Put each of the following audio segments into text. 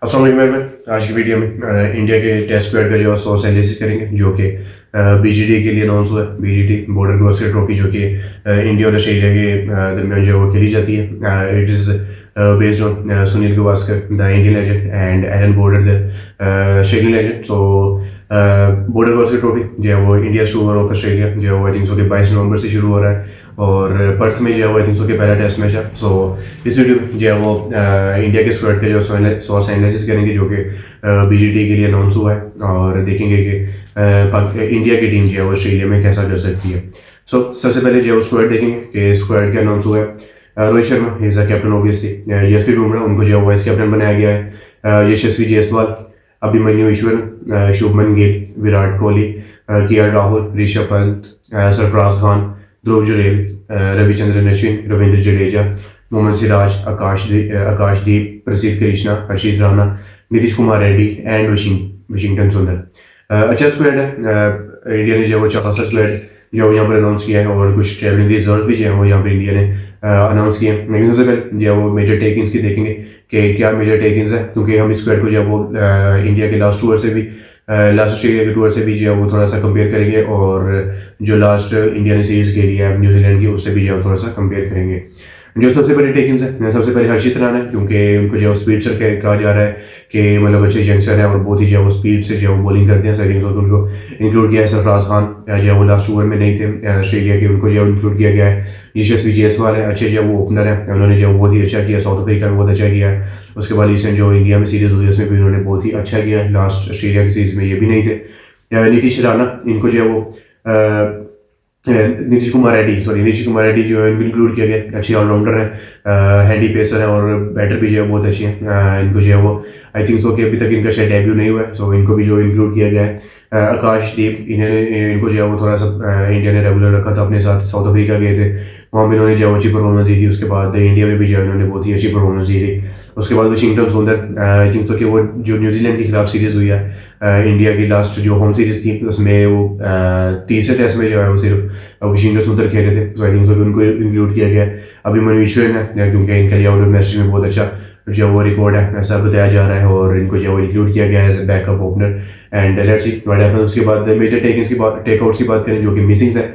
अस्सलाम वालेकुम एवरीवन। आज की वीडियो में इंडिया के टेस्ट स्क्वाड का जो है 100 एनालिसिस करेंगे जो कि बीजीटी के लिए अनाउंस हुआ है। बीजीटी बॉर्डर गवास्कर ट्रॉफी जो कि इंडिया और ऑस्ट्रेलिया के दरमियान जो है वो खेली जाती है। It is based on Sunil Gavaskar the Indian legend and Allan Border the Australian legend. So border Gavaskar trophy जो है वो इंडिया टूर ऑफ ऑस्ट्रेलिया जो है वो आई थिंक सो कि 22 नवंबर से शुरू हो रहा है और पर्थ में जो है वो आई थिंक सो कि पहला टेस्ट मैच है। सो इस वीडियो में जो है वो इंडिया के स्क्वाड के जो 100 एनालिसिस करेंगे जो कि बीजीटी के लिए अनाउंस हुआ है और देखेंगे कि इंडिया की टीम जो है वो ऑस्ट्रेलिया में कैसा कर सकती है। सो सबसे पहले जो है वो स्क्वाड देखेंगे कि स्क्वाड का अनाउंस हुआ है। Rohit Sharma is a captain obviously, Jasprit Bumrah उनको जो है वाइस कैप्टन बनाया गया है। Yashasvi Jaiswal, Abhimanyu Easwaran, Shubman Gill, Virat Kohli, KL Rahul, Rishabh Pant, Sarfaraz Khan, Dhruv Jurel, Ravichandran Ashwin, Ravindra Jadeja, Mohammed Siraj, Akashdeep, Prasidh Krishna, Harshit Rana, Nitish Kumar Reddy and Washington Sundar. अच्छा स्क्वाड है। इंडिया ने जो है वो अच्छा खासा स्क्वाड जो है यहाँ पर अनाउंस किया है और कुछ ट्रेवलिंग रिजर्व भी जो है वो यहाँ पर इंडिया ने अनाउंस किए हैं। लेकिन सबसे पहले जो है वो मेजर टेक इन्स की देखेंगे कि क्या मेजर टेक इन्स है, क्योंकि हम इस स्क्वाड को जो है वो इंडिया के लास्ट टूर से भी लास्ट ऑस्ट्रेलिया के टूर से भी जो है वो थोड़ा सा कंपेयर करेंगे और जो लास्ट इंडिया ने सीरीज खेली है न्यूजीलैंड की उससे भी जो है थोड़ा सा कंपेयर करेंगे। जो सबसे पहले टेकिंग्स है, सबसे पहले हर्षित राणा है, क्योंकि उनको जो है स्पीड से कहा जा रहा है कि मतलब अच्छे यंगस्टर है और बहुत ही जो है वो स्पीड से जो है वो बॉलिंग करते हैं। सेटिंग्स तो उनको इंक्लूड किया है। सरफराज खान जो है वो लास्ट ओवर में नहीं थे ऑस्ट्रेलिया के, उनको जो है इंक्लूड किया गया है। यशस्वी जायसवाल है, अच्छे जो है वो ओपनर है, उन्होंने जो बहुत ही अच्छा किया, साउथ अफ्रीका में बहुत अच्छा किया है। उसके बाद रिसेंट जो इंडिया में सीरीज हुई उसमें भी उन्होंने बहुत ही अच्छा किया, लास्ट ऑस्ट्रेलिया की सीरीज में ये भी नहीं थे। नीतीश राणा, इनको जो है वो नीतीश कुमार रेड्डी जो है इनको इंक्लूड किया गया, अच्छे ऑलराउंडर हैं, हैंडी पेसर हैं और बैटर भी जो है बहुत अच्छे हैं। इनको जो है वो आई थिंक सो कि अभी तक इनका शायद डेब्यू नहीं हुआ है, सो इनको भी जो इंक्लूड किया गया है। आकाशदीप, इनको जो है वो थोड़ा सा इंडिया ने रेगुलर रखा था अपने साथ, साउथ अफ्रीका गए थे, वहाँ भी इन्होंने जो है अच्छी परफॉर्मेंस दी थी। उसके बाद इंडिया में भी जो है इन्होंने बहुत ही अच्छी परफॉर्मेंस दी थी। उसके बाद वाशिंगटन सुंदर, आई थिंक सो कि वो जो न्यूजीलैंड के खिलाफ सीरीज हुई है इंडिया की लास्ट जो होम सीरीज थी उसमें वो तीसरे टेस्ट में जो है वो सिर्फ वाशिंगटन सुंदर खेले थे, सो आई थिंक सो कि उनको इंक्लूड किया गया। अभिमन्यु ईश्वर है, क्योंकि इनके लिए आउटडोर मैच में बहुत अच्छा जो वो रिकॉर्ड है ऐसा बताया जा रहा है और इनको जो है इंक्लूड किया गया है as a backup opener and let's see what happens. उसके बाद मेजर टेकआउट्स की बात करें जो कि मिसिंग्स है।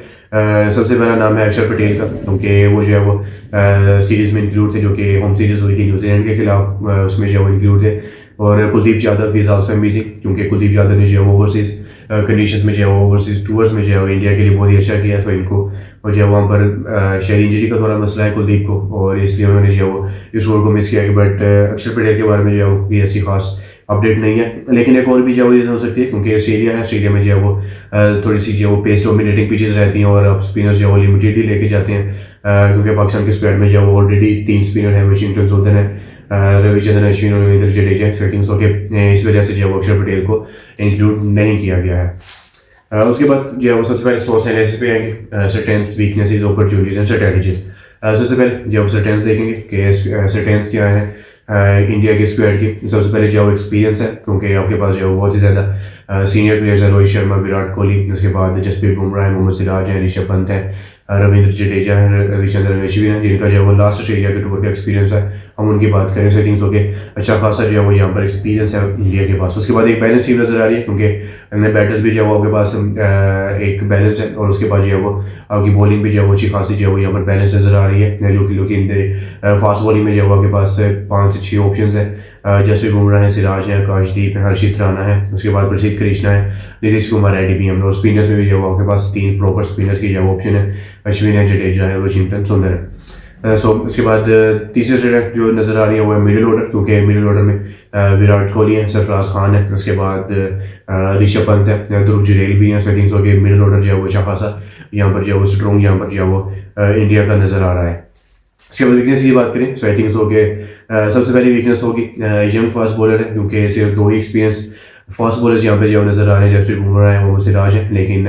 सबसे पहला नाम है अक्षर पटेल का, क्योंकि वो जो है वो सीरीज में इंक्लूड थे जो कि होम सीरीज हुई थी न्यूजीलैंड के खिलाफ, उसमें जो है वो इंक्लूड थे। और कुलदीप यादव इज आल्सो भी थी, क्योंकि कुलदीप यादव ने जो है वो ओवरसीज कंडीशंस में जो है ओवरसीज टूर्स में जो है इंडिया के लिए बहुत ही अच्छा किया, तो इनको और जो है वहाँ पर शायद इंजरी का थोड़ा मसला है कुलदीप को और इसलिए उन्होंने जो है वो इस ओवर को मिस किया। बट अक्षर पटेल के बारे में जो है वो ऐसी खास अपडेट नहीं है, लेकिन एक और भी जो है वो रीज़न हो सकती है, क्योंकि ऑस्ट्रेलिया में जो है वो थोड़ी सी जो है वो पेस डोमिनेटिंग पिचेस रहती हैं और अब स्पिनर्स जो है वो लिमिटेड ही लेके जाते हैं, क्योंकि पाकिस्तान के स्क्वाड में जो है वो ऑलरेडी 3 स्पिनर है, वाशिंगटन सुंदर है, रविचंद्रन अश्विन और रविंद्र जडेजा। सेटिंग्स के इस वजह से जो है वो अक्षर पटेल को इंक्लूड नहीं किया गया है। उसके बाद जो है वो सबसे पहले 100 एनालिसिस पे आएंगे, strengths, weaknesses, opportunities and strategies. सबसे पहले जो है वो स्ट्रेंथ्स देखेंगे कि स्ट्रेंथ्स क्या है इंडिया के स्क्वाड की। सबसे पहले जो एक्सपीरियंस है, क्योंकि आपके पास जो बहुत ही ज़्यादा सीनियर प्लेयर्स हैं, रोहित शर्मा, विराट कोहली, उसके बाद जसप्रीत बुमराह है, मोहम्मद सिराज है, ऋषभ पंत है, रविंद्र जडेजा है, रविचंद्रन अश्विन है, जिनका जो है वो लास्ट ऑस्ट्रेलिया के टूर का एक्सपीरियंस है। हम उनकी बात करें सेटिंग्स हो के अच्छा खासा जो है वो यहाँ पर एक्सपीरियंस है इंडिया के पास। उसके बाद एक बैलेंस टीम नजर आ रही है, क्योंकि बैटर्स भी जो है वो आपके पास एक बैलेंस है और उसके बाद जो है वो आपकी बॉलिंग भी जो है वो अच्छी खासी जो है वो यहाँ पर बैलेंस नजर आ रही है, जो कि फास्ट बॉलिंग में जो है वो आपके पास 5 से 6 ऑप्शन है। जसप्रीत बुमराह है, सिराज है, आकाशदीप है, हर्षित राणा है, उसके बाद प्रसिद्ध कृष्णा है, नीतीश कुमार रेड्डी भी है। और स्पिनर्स में भी जो है आपके पास 3 प्रॉपर स्पिनर्स की जो ऑप्शन है, अश्विन है, जडेजा है, वाशिंगटन सुंदर है। सो उसके बाद तीसरे स्टेट जो नज़र आ रही है वो है मिडिल ऑर्डर, क्योंकि मिडिल ऑर्डर में विराट कोहली है, सरफराज खान है, उसके बाद ऋषभ पंत है, ध्रुव जुरेल भी है। सो आई थिंक सो कि मिडिल ऑर्डर जो है वो अच्छा खासा यहाँ पर जो है वो स्ट्रॉन्ग यहाँ पर जो है वो इंडिया का नज़र आ रहा है। इसके बाद वीकनेस की बात करें, सो आई थिंक सो कि सबसे पहली वीकनेस होगी यंग फास्ट बॉलर है, क्योंकि सिर्फ 2 ही एक्सपीरियंस फास्ट बॉलर्स यहाँ पे जो नजर आ रहे हैं, जसप्रीत बुमराह है, मोहम्मद सिराज है, लेकिन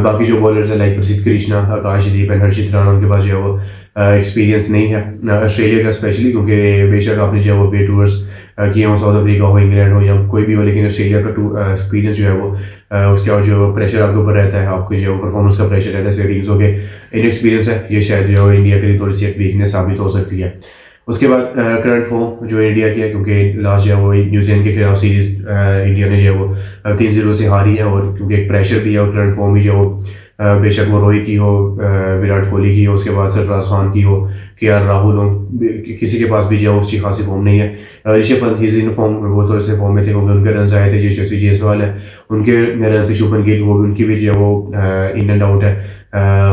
बाकी जो बॉलर्स हैं लाइक प्रसिद्ध कृष्णा, आकाशदीप एंड हर्षित राणा, उनके पास जो है वो एक्सपीरियंस नहीं है ऑस्ट्रेलिया का स्पेशली, क्योंकि बेशक आपने जो है वो बे टूर्स किए हो, साउथ अफ्रीका हो, इंग्लैंड हो या कोई भी हो, लेकिन ऑस्ट्रेलिया का एक्सपीरियंस जो है वो उसका जो प्रेशर आपके ऊपर रहता है, आपको जो परफॉर्मेंस का प्रेशर रहता है, सो थिंग्स हो के इनएक्सपीरियंस है, ये शायद जो है इंडिया के लिए थोड़ी सी एक वीकनेस साबित हो सकती है। उसके बाद करंट फॉर्म जो इंडिया की है, क्योंकि लास्ट जो है वो न्यूजीलैंड के खिलाफ सीरीज इंडिया ने जो है वो 3-0 से हारी है, और क्योंकि एक प्रेशर भी है और करंट फॉर्म भी जो है वो बेशक वो रोहित की हो, विराट कोहली की हो, उसके बाद सरफराज खान की हो, के राहुल हो, किसी के पास भी जो है उसकी खासी फॉर्म नहीं है। ऋषभ पंत ही इन फॉर्म वो थोड़े से फॉर्म में थे, क्योंकि उनके रन आए थे। यशस्वी जायसवाल है, उनके रन शुभमन गिल, वो भी उनकी भी जो है वो इन एंड आउट है,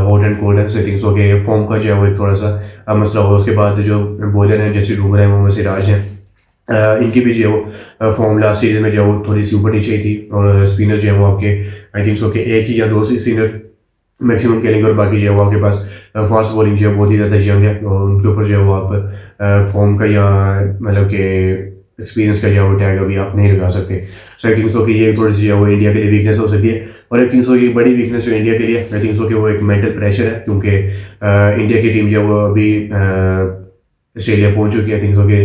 हॉट एंड कोल्ड है। सो आई थिंक सो के फॉर्म का जो है वो एक थोड़ा सा मसला होगा। उसके बाद जो बॉलर हैं जसप्रीत बुमराह है, मोहम्मद सिराज हैं, इनकी भी जो है वो फॉर्म लास्ट सीरीज में जो है वो थोड़ी सी ऊपर नीचे थी, और स्पिनर जो है वो आपके आई थिंक सो के एक ही या दो स्पिनर मैक्सिमम खेलेंगे, और बाकी जो है वो आपके पास फास्ट बॉलिंग जो है बहुत ही ज़्यादा यंग है, और उनके ऊपर जो है वो आप फॉर्म का या मतलब कि एक्सपीरियंस का जो है वो टैग अभी आप नहीं लगा सकते। सो आई थिंक सो कि ये थोड़ी सी जो है वो इंडिया के लिए वीकनेस हो सकती है। और आई थिंक सो की बड़ी वीकनेस जो इंडिया के लिए आई थिंक सो कि वो एक मेंटल प्रेशर है, क्योंकि इंडिया की टीम जो है वो अभी ऑस्ट्रेलिया पहुंच चुकी है। आई थिंक सो के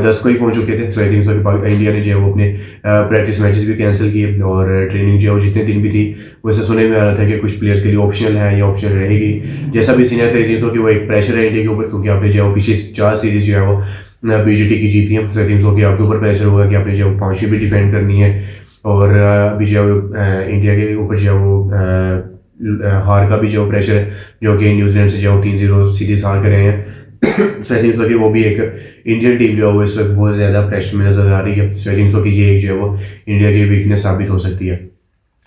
10 को ही पहुंच चुके थे। सो आई थिंक सो कि इंडिया ने जो है वो अपने प्रैक्टिस मैचेस भी कैंसिल किए, और ट्रेनिंग जो है वो जितने दिन भी थी वैसे सुनने में आ रहा था कि कुछ प्लेयर्स के लिए ऑप्शनल है या ऑप्शनल रहेगी। जैसा भी सीनियर था आई थिंक सो कि वो एक प्रेशर है इंडिया के ऊपर, क्योंकि आपने जो है वो पिछली 4 सीरीज जो है वो बीजीटी की जीती है। सो आई थिंक सो कि आपके ऊपर प्रेशर होगा कि आपने जो है 5 भी डिफेंड करनी है, और अभी जो है इंडिया के ऊपर जो है वो हार का भी जो प्रेशर है, जो कि न्यूजीलैंड से जो 3-0 सीरीज हार कर रहे हैं। सो आई थिंक सो कि वो भी एक इंडियन टीम जो है वो इस वक्त बहुत ज़्यादा प्रेशर में नजर आ रही है। सो आई थिंक सो कि ये एक जो है वो इंडिया की वीकनेस साबित हो सकती है।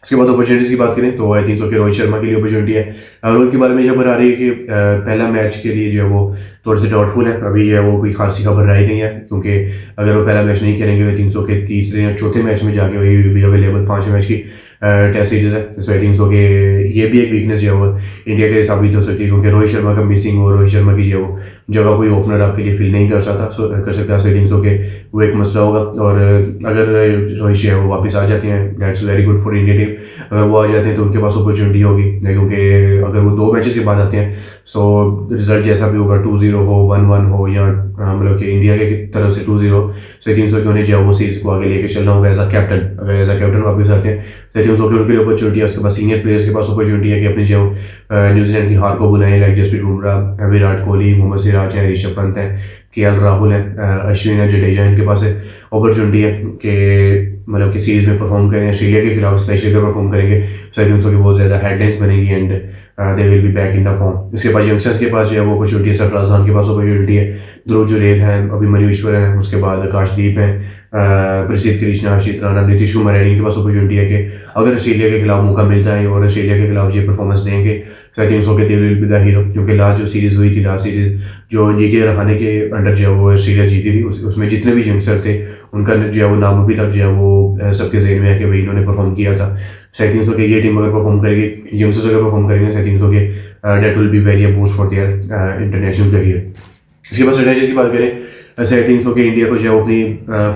इसके बाद अपॉर्चुनिटीज की बात करें तो आई थिंक सो कि रोहित शर्मा के लिए अपॉर्चुनिटी है। रोहित के बारे में जब आ रही है कि पहला मैच के लिए जो है वो थोड़े से डाउटफुल है, अभी जो है वो कोई खासी खबर आई नहीं है, क्योंकि अगर वो पहला मैच नहीं खेलेंगे आई थिंक सो के तीसरे या चौथे मैच में जाके वही भी अवेलेबल 5 मैच की टेस्ट सीरीज है। सो आई थिंक सो कि ये भी एक वीकनेस जो है वो इंडिया के लिए साबित हो सकती है, क्योंकि रोहित शर्मा का मिसिंग और रोहित शर्मा की जो वो जगह कोई ओपनर आपके लिए फिल नहीं कर सकता। सो आई थिंक सो कि वो एक मसला होगा। और अगर रोहित शर्मा वो वापस आ जाते हैं that's very good for India team. अगर वो आ जाते हैं तो उनके पास अपॉर्चुनिटी होगी, क्योंकि अगर वो 2 मैचेस के बाद आते हैं सो रिजल्ट जैसा भी होगा 2-0 हो 1-1 हो या मतलब कि इंडिया की तरफ से 2-0, सो आई थिंक सो कि उन्हें जो है वो सीरीज को आगे लेके चलना होगा एज अ कैप्टन। अगर एज अ कैप्टन वापस आते हैं तो आई थिंक सो कि उनके लिए अपॉर्चुनिटी है। उसके बाद सीनियर प्लेयर्स के पास अपॉर्चुनिटी है कि अपने जो न्यूजीलैंड की हार को बुलाएं, लाइक जसप्रीत बुमराह, विराट कोहली, मोहम्मद सिराज हैं, ऋषभ पंत हैं, के राहुल हैं, अश्विन है, जडेजा, इनके पास अपॉर्चुनिटी है कि मतलब कि सीरीज में परफॉर्म करें, ऑस्ट्रेलिया के खिलाफ स्पेशली अगर परफॉर्म करेंगे तो आई थिंक सो कि बहुत ज़्यादा हेडलाइंस बनेगी and they will be back in the form. इसके बाद यंगस्टर्स के पास जो है वो अपॉर्चुनिटी है, सरफराज खान के पास अपॉर्चुनिटी है, ध्रुव जुरेल हैं, अभिमन्यु ईश्वर हैं, उसके बाद आकाशदीप हैं, प्रसिद्ध कृष्णा, हर्षित राणा, नीतीश कुमार रेड्डी के पास अपॉर्चुनिटी है कि अगर ऑस्ट्रेलिया के खिलाफ मौका मिलता है और ऑस्ट्रेलिया के खिलाफ ये परफॉर्मेंस देंगे तो आई थिंक सो कि they will be the hero. क्योंकि लास्ट जो सीरीज हुई थी, लास्ट सीरीज जो जीके रहाने के अंडर जो है वो ऑस्ट्रेलिया जीती थी, उसमें जितने भी यंगस्टर थे उनका जो है वो नाम अभी तक जो है वो सबके जहन में है कि भाई इन्होंने परफॉर्म किया था। सो आई थिंक सो कि ये टीम अगर परफॉर्म करेगी, यंगस्टर्स अगर परफॉर्म करेंगे, सो आई थिंक सो कि that will be very a boost for their international career. इसके बाद स्ट्रेटजीज की बात करें, ऐसे आई थिंक सो कि इंडिया को जो है अपनी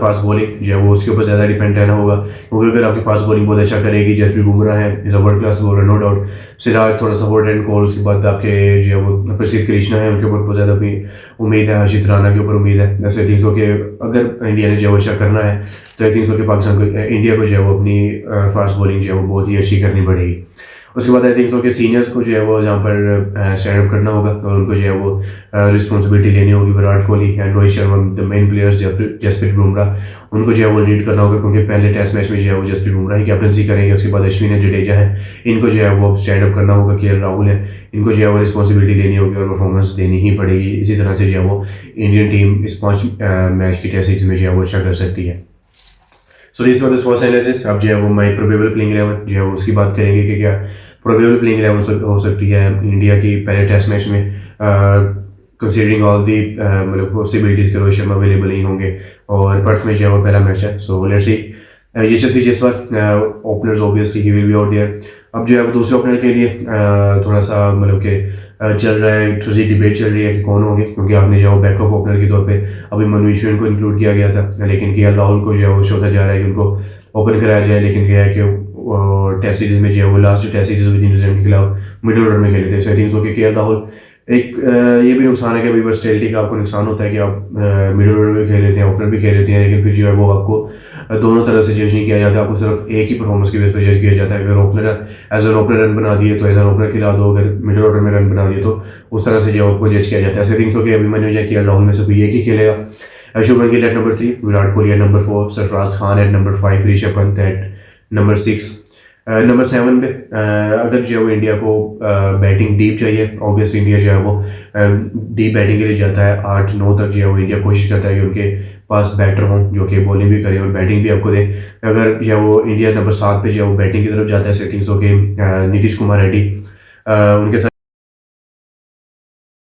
फास्ट बॉलिंग जो है वो उसके ऊपर ज़्यादा डिपेंड रहना होगा, क्योंकि अगर आपकी फास्ट बॉलिंग बहुत अच्छा करेगी, जसप्रीत बुमराह है is a world class bowler no doubt, Siraj थोड़ा सा हॉट एंड कोल्ड, उसके बाद आपके जो है वो प्रसिद्ध कृष्णा है, उनके ऊपर बहुत ज़्यादा अपनी उम्मीद है, हर्षित राणा के ऊपर उम्मीद है। ऐसे आई थिंक सो कि अगर इंडिया ने जो है अच्छा करना है तो आई थिंक सो कि पाकिस्तान को, इंडिया को जो है वो अपनी फास्ट बॉलिंग जो है वो बहुत ही अच्छी करनी पड़ेगी। उसके बाद आई थिंक सो कि सीनियर्स को जो है वो जहाँ पर स्टैंड अप करना होगा और उनको जो है वो रिस्पॉन्सिबिलिटी लेनी होगी। Virat Kohli and Rohit Sharma the main players, Jasprit Bumrah, उनको जो है वो लीड करना होगा, क्योंकि पहले टेस्ट मैच में जो है वो जसप्रीत बुमराह ही कैप्टनसी करेंगे। उसके बाद अश्विन है, जडेजा है, इनको जो है वो स्टैंड अप करना होगा। के राहुल है, इनको जो है वो रिस्पॉन्सिबिलिटी लेनी होगी और परफॉर्मेंस देनी ही पड़ेगी। इसी तरह से जो है वो इंडियन टीम इस 5 मैच की टेस्ट सीरीज में जो है वो अच्छा कर सकती है। So this was the first analysis. अब जो है वो माई प्रोबेबल प्लेइंग 11 जो है वो उसकी बात करेंगे कि क्या प्रोबेबल प्लेइंग 11 हो सकती है इंडिया की पहले टेस्ट मैच में, कंसीडरिंग ऑल दी मतलब पॉसिबिलिटीज के रोहित शर्मा अवेलेबल नहीं होंगे और पर्थ में जो है वो पहला मैच है। So let's see. Yashasvi Jaiswal openers obviously he will be out there. अब जो है वो दूसरे ओपनर के लिए थोड़ा सा मतलब कि चल रहा है, थोड़ी डिबेट चल रही है कि कौन होंगे, क्योंकि आपने जो है बैकअप ओपनर के तौर पे अभी अभिमन्यु ईश्वर को इंक्लूड किया गया था, लेकिन के राहुल को जो है वो सोचा जा रहा है कि उनको ओपन कराया जाए। लेकिन क्या है कि टेस्ट सीरीज में जो है वो लास्ट जो टेस्ट सीरीज हुई थी न्यूजीलैंड के खिलाफ मिडिल ऑर्डर में खेले थे। सो आई थिंक सो कि के राहुल एक ये भी नुकसान है कि अभी वर्सटैलिटी का आपको नुकसान होता है कि आप मिडिल ऑर्डर भी खेल लेते हैं, ओपनर भी खेल लेते हैं, लेकिन फिर जो है वो आपको दोनों तरफ से जज नहीं किया जाता, आपको सिर्फ एक ही परफॉर्मेंस की बेस पर जज किया जाता है। अगर opener as an opener run बना दिए तो एज एन ओपनर खिला दो, अगर मिडिल ऑर्डर में रन बना दिए तो उस तरह से जो आपको जज किया जाता है। ऐसे थिंग्स हो कि अभिमन्यु या केएल राहुल में से कोई एक ही खेलेगा। Shubman Gill at number 3, Virat Kohli at number 4, Sarfaraz Khan at number 5, Rishabh Pant at number 6। Number 7 पे अगर जो है वो इंडिया को बैटिंग डीप चाहिए, ऑब्वियसली इंडिया जो है वो डीप बैटिंग के लिए जाता है। 8-9 तक जो है वो इंडिया कोशिश करता है कि उनके पास बैटर हों जो कि बॉलिंग भी करें और बैटिंग भी आपको दें। अगर जो है वो इंडिया नंबर 7 पे जो है वो बैटिंग की तरफ जाता है, सेटिंग्स हो के नीतीश कुमार रेड्डी उनके साथ